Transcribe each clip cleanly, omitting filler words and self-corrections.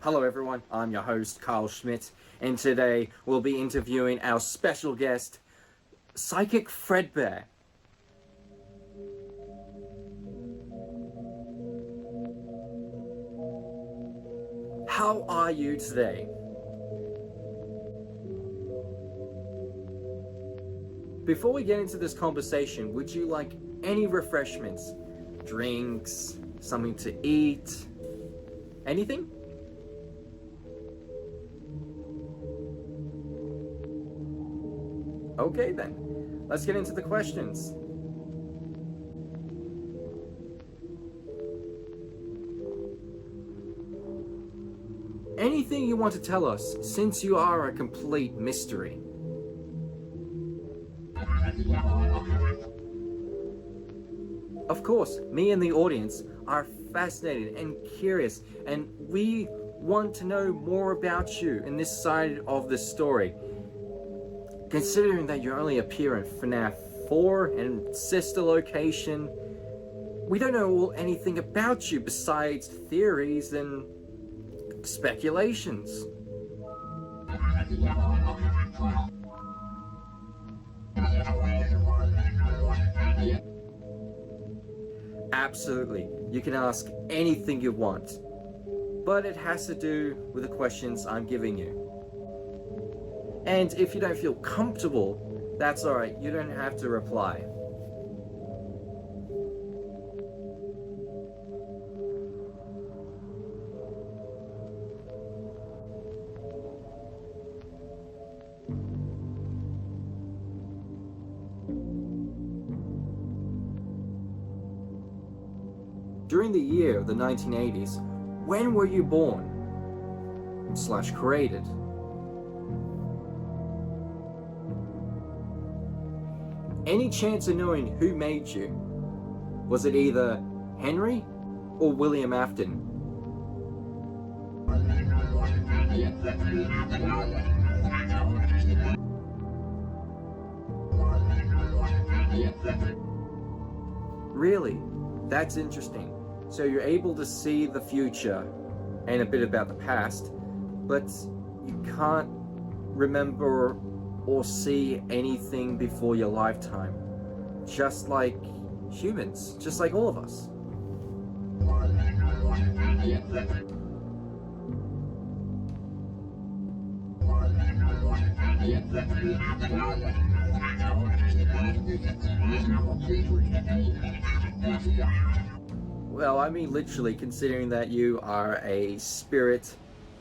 Hello everyone, I'm your host Carl Schmidt, and today we'll be interviewing our special guest, Psychic Fredbear. How are you today? Before we get into this conversation, would you like any refreshments? Drinks, something to eat, anything? Okay then, let's get into the questions. Anything you want to tell us, since you are a complete mystery? Of course, me and the audience are fascinated and curious, and we want to know more about you in this side of the story. Considering that you only appear in FNAF 4 and Sister Location, we don't know anything about you besides theories and speculations. Absolutely, you can ask anything you want, but it has to do with the questions I'm giving you. And if you don't feel comfortable, that's alright, you don't have to reply. During the year of the 1980s, when were you born? / created? Any chance of knowing who made you? Was it either Henry or William Afton? Really? That's interesting. So you're able to see the future and a bit about the past, but you can't remember or see anything before your lifetime. Just like humans, just like all of us. Well, I mean literally, considering that you are a spirit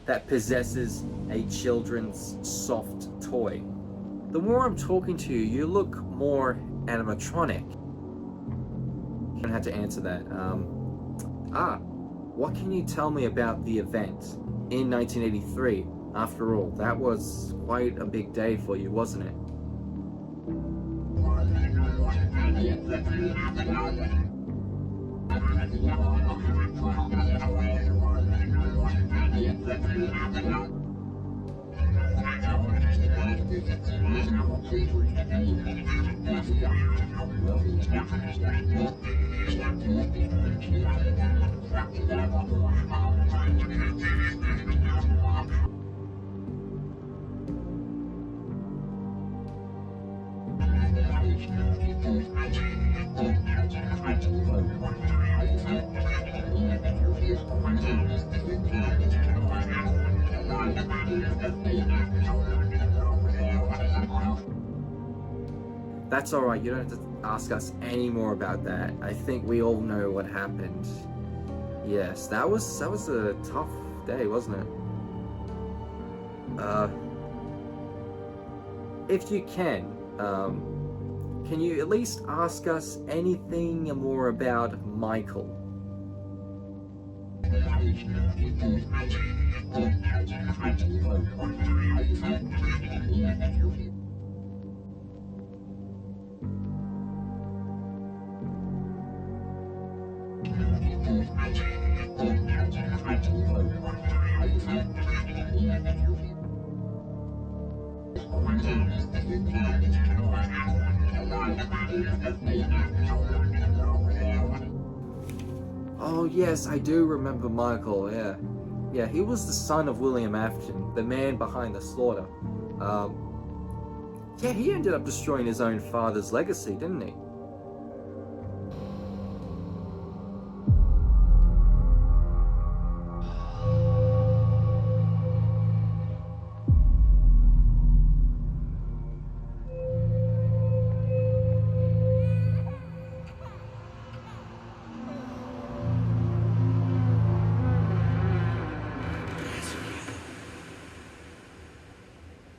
that possesses a children's soft toy. The more I'm talking to you, you look more animatronic. You don't have to answer that. What can you tell me about the event in 1983? After all, that was quite a big day for you, wasn't it? That's alright, you don't have to ask us any more about that. I think we all know what happened. Yes, that was a tough day, wasn't it? If you can you at least ask us anything more about Michael? Oh yes, I do remember Michael, yeah. Yeah, he was the son of William Afton, the man behind the slaughter. Yeah, he ended up destroying his own father's legacy, didn't he?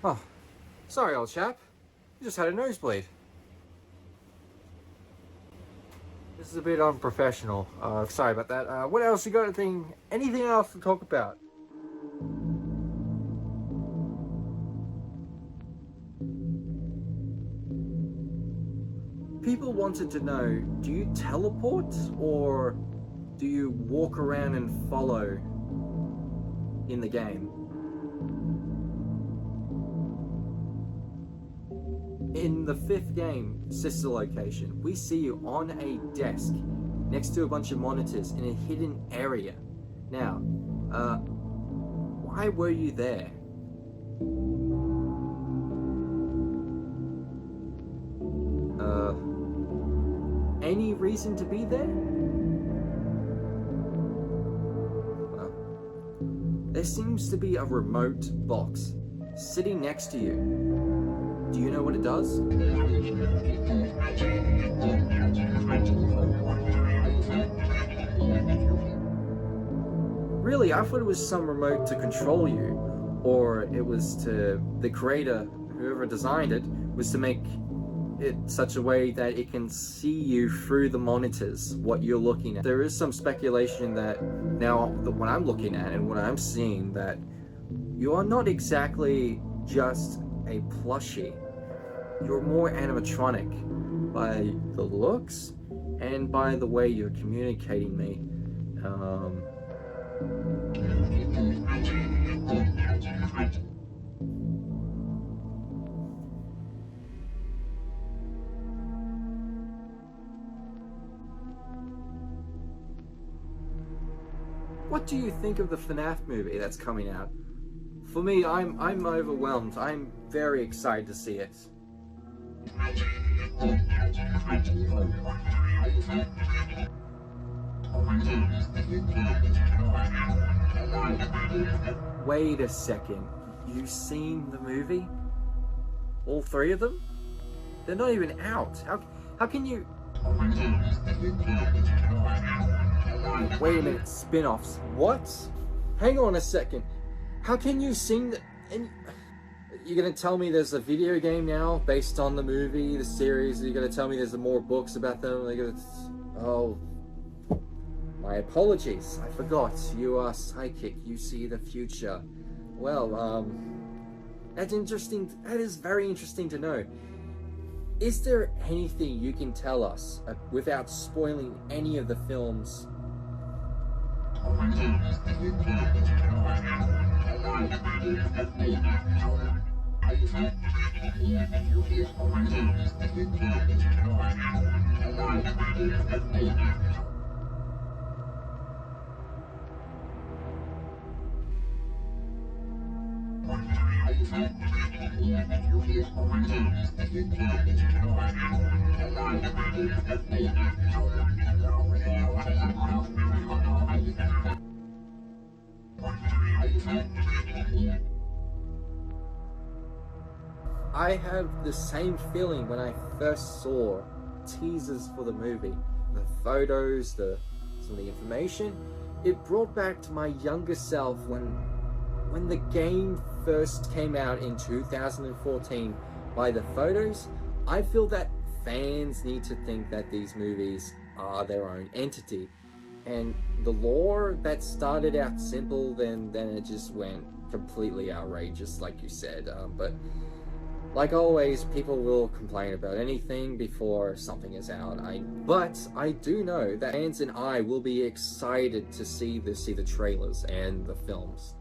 Oh, sorry, old chap. You just had a nosebleed. This is a bit unprofessional. Sorry about that. What else you got? Anything else to talk about? People wanted to know, do you teleport or do you walk around and follow in the game? In the 5th game, Sister Location, we see you on a desk next to a bunch of monitors in a hidden area. Now, why were you there? Any reason to be there? Well, there seems to be a remote box sitting next to you. Do you know what it does? Really, I thought it was some remote to control you, or it was to the creator, whoever designed it, was to make it such a way that it can see you through the monitors, what you're looking at. There is some speculation that now what I'm looking at and what I'm seeing, that you are not exactly just a plushie. You're more animatronic by the looks and by the way you're communicating me. What do you think of the FNAF movie that's coming out? For me, I'm overwhelmed. I'm very excited to see it. Wait a second. You've seen the movie? All 3 of them? They're not even out. How can you... Wait a minute, spin-offs. What? Hang on a second. How can you sing the... You're gonna tell me there's a video game now based on the movie, the series? You're gonna tell me there's more books about them? Oh, my apologies. I forgot. You are psychic. You see the future. Well, that's interesting. That is very interesting to know. Is there anything you can tell us without spoiling any of the films? I have the same feeling when I first saw teasers for the movie. The photos, some of the information. It brought back to my younger self when the game first came out in 2014. By the photos, I feel that fans need to think that these movies are their own entity. And the lore that started out simple, then it just went completely outrageous, like you said. But like always, people will complain about anything before something is out. But I do know that fans and I will be excited to see the trailers and the films.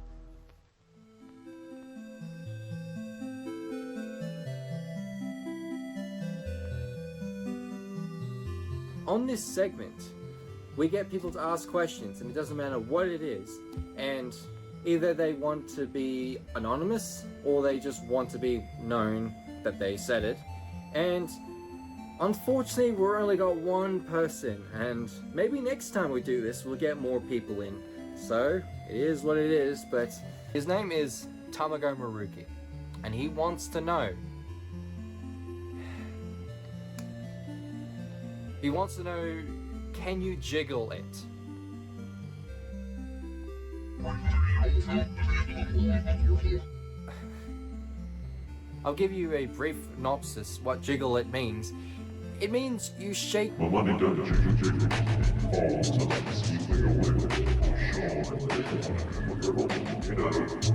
On this segment, we get people to ask questions, and it doesn't matter what it is. And Either they want to be anonymous, or they just want to be known that they said it. And unfortunately, we've only got one person, and maybe next time we do this, we'll get more people in. So, it is what it is, but his name is Tamagomiruku, and he wants to know. He wants to know, can you jiggle it? I'll give you a brief synopsis what jiggle it means. It means you shake. My money doesn't jiggle, falls like stealing away.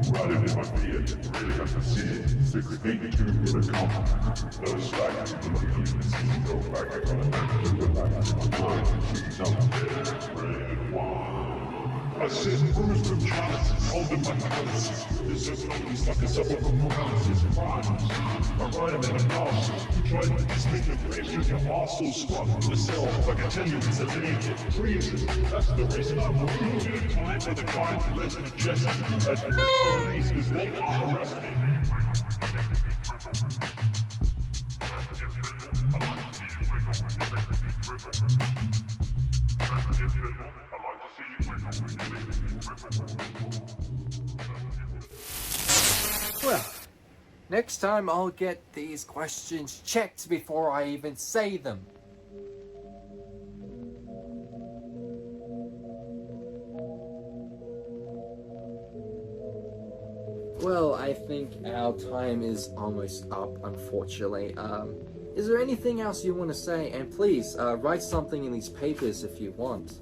Ride it in my Fiat, really have to see it. 6 feet 2 in a comma. No slack, go back on it. Red wine. I said, bruised with chalices, holding my palaces. This is only stuck as up from paralysis. Crimes. I write them in a novel. Try to speak the grace, you can also squat myself. If I continue, it's a danger. Treason. That's the reason I'm moving. Time for the crime to let me just at the police, because they are arresting. Well, next time I'll get these questions checked before I even say them. Well, I think our time is almost up, unfortunately. Is there anything else you want to say? And please, write something in these papers if you want.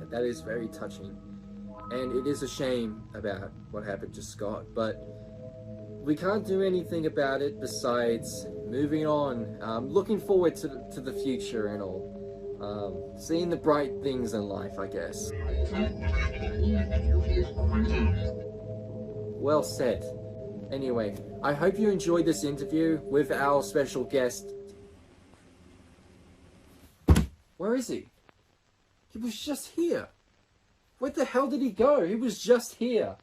That is very touching, and it is a shame about what happened to Scott, but we can't do anything about it besides moving on, looking forward to the future and all, seeing the bright things in life, I guess. Well said. Anyway, I hope you enjoyed this interview with our special guest. Where is he? He was just here. Where the hell did he go? He was just here.